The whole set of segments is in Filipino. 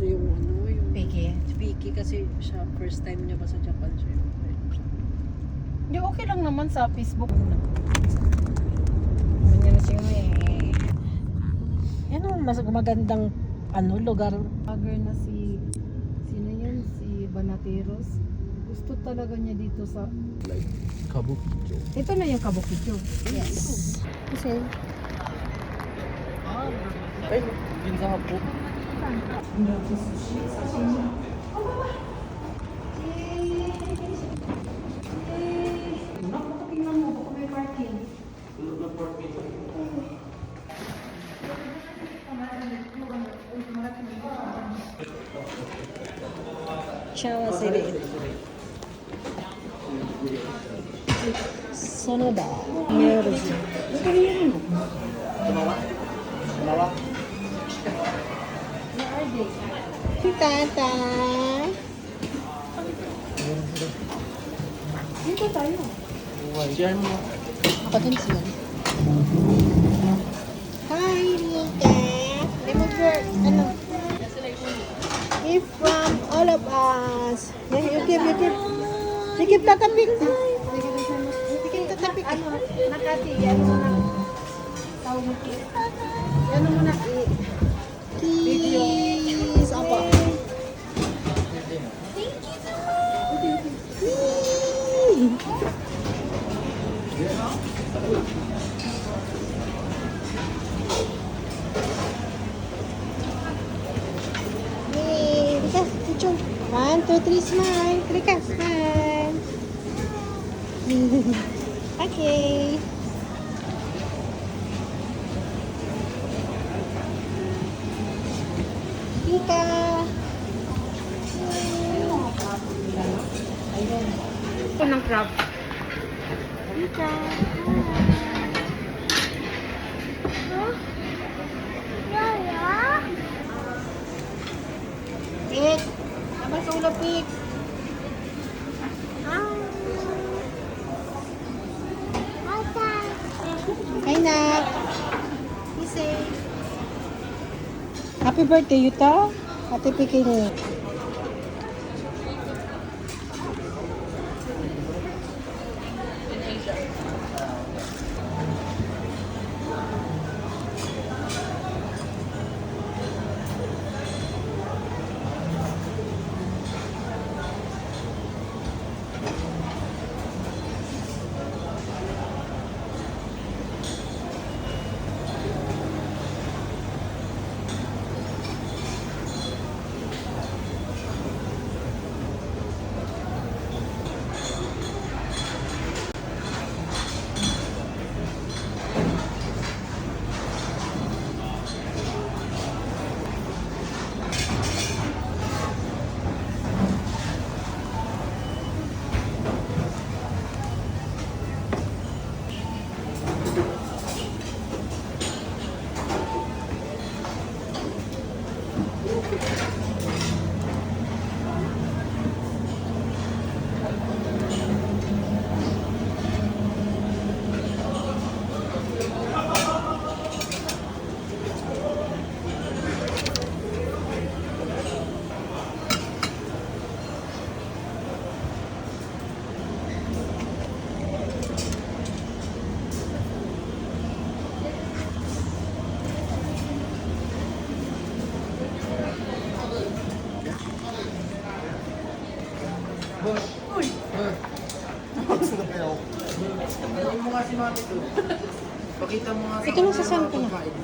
gusto yung ano, yung Piki. Vicky kasi siya first time niya pa sa Japan syempre. Hindi, okay lang naman sa Facebook. Ganyan na siya Yan ang mas magandang ano lugar. Vlogger na sino yun? Si Banateros. Gusto talaga niya dito sa Like Kabukicho. ito na yung Kabukicho. Yes. Kasi Ay, yun sa hapo. Tingnan mo kung may parking. Chawa City. Sonoda. Meron. Tumawa? Tumawa? Tata. Dito tayo. Diyan mo. Ako din sila. Hi, Nika. Remove your, ano? If from all of us. You give tatapik. You give tatapik. Ano, nakati, ano mo na. Tawag mo ki. Ano mo na ki. Please. Apa? Yay! Rika, picture. 1, 2, 3, smile. Rika, smile. Okay. Rika. Ito ng crab. Rika. Pik. Apa sa ulo, Pik? Hi, Nak. Be safe. Happy birthday, Yuta. Ate Piki niyo. Boss. Uy! Gusto na kayo. Ano mo nga si mami doon? Pakita mo nga Ito lang sa saan ko na. pagkain.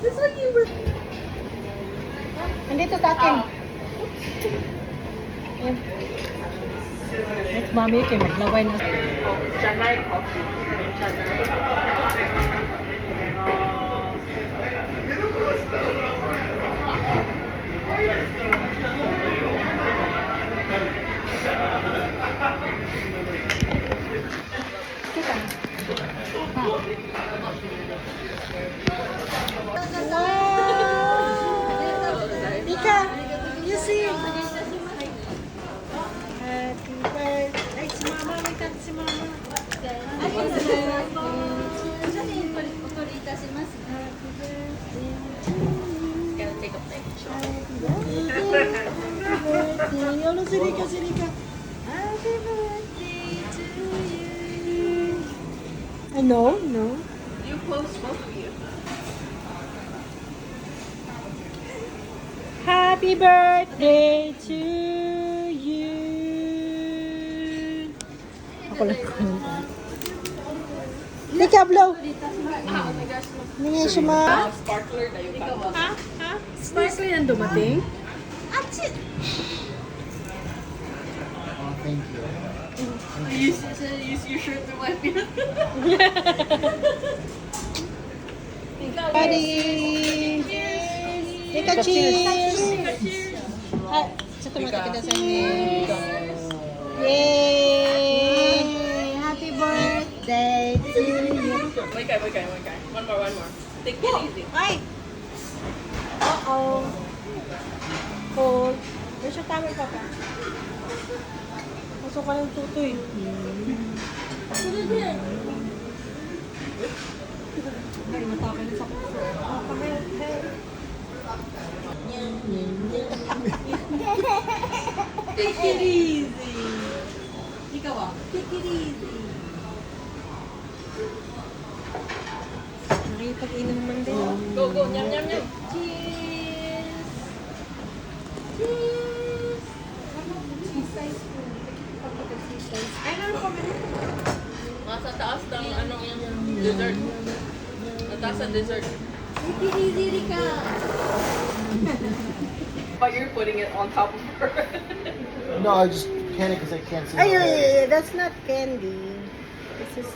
Nandito sa akin. Yan. Next mami, kayo maglaway na. Wow! Mika, you see? Happy birthday. Ay, si mama. May kanta si mama. Happy birthday. Happy birthday. Happy birthday. si Rika. Happy birthday to you. No. You close both of you. Happy birthday to you. Ako lang kumanta. Rika, blow. Hindi siya ma... Sparkler na yung kama. Ha? Sparkler yan dumating? Oh, thank you. Use your shirt to wipe it. Buddy. Rika, cheers. Ah, sa tumata kita sa inyo. Yay! Happy birthday to you. One guy. One more. Take it easy. Ay! Uh-oh. Cold. Where's your towel, Papa? Pasok ka ng tutoy. Ay, matake na sa puso. Take it easy. Ikaw ah. Take it easy. Nakipag-inom man din. Go. Nyam. Cheers. Ay, naman po ba? Nasa taas ng anong dessert. Nataas ang dessert. Take it easy, Rika. But you're putting it on top of her. No, I just panic because I can't see. Ay, that's not candy. This is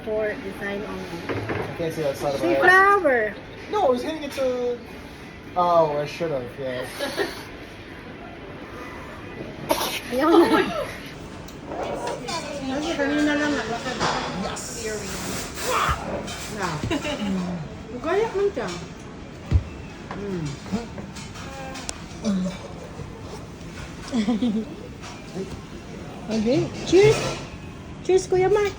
for design only. I can't see that side of See, my head. flower. No, I was hitting it to. Oh, I should have. Yeah. Ayaw na. Kasi kanina lang naglakad. Yes. Na. Ugayak man siya. Okay. Cheers. Cheers, Kuya Mark.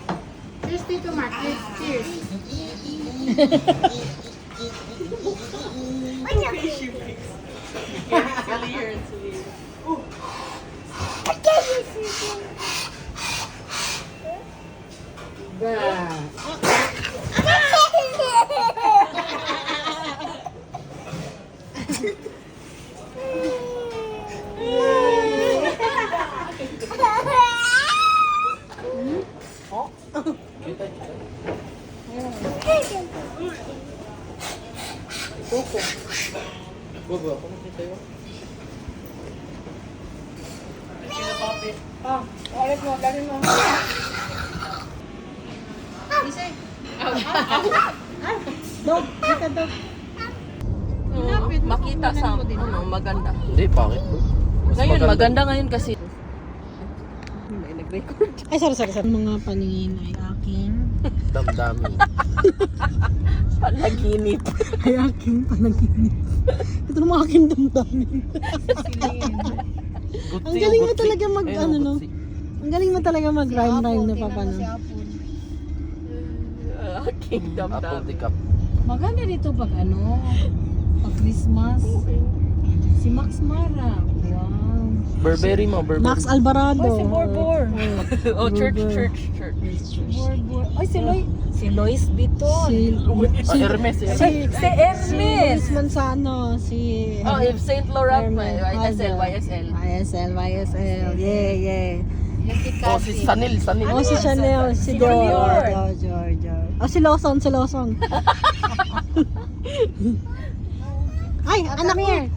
Cheers, Tito Mark. Cheers. Silly. Bobo, ako nakita yun. Ulit mo, galing mo. Dog, dito, dog. Makita sa maganda. Hindi, bakit bro? Ngayon, maganda ngayon kasi. Ay, sorry. Mga paningin ay aking... Damdami. Panaginip. Ay aking panaginip. Ito naman aking damdamin. Ang galing mo talaga mag, ano no? Ang galing mo talaga mag-rhyme na papa no? Aking Apple damdam. the cup. Maganda dito pag ano, pag Christmas. Si Max Mara. Wow. Burberry mo, Burberry. Max Alvarado. Oh, si Borbor. Oh, church. Borbor. Ay, Si Lois Vuitton. Hermes. Si Hermes. Si Luis Manzano. Si... Oh, if Saint Laurent, Hermes. YSL. Yeah. Oh, si Sanil. Oh, si Chanel. Si Dior. Dior. Oh, si Lawson. Ay, anak mo.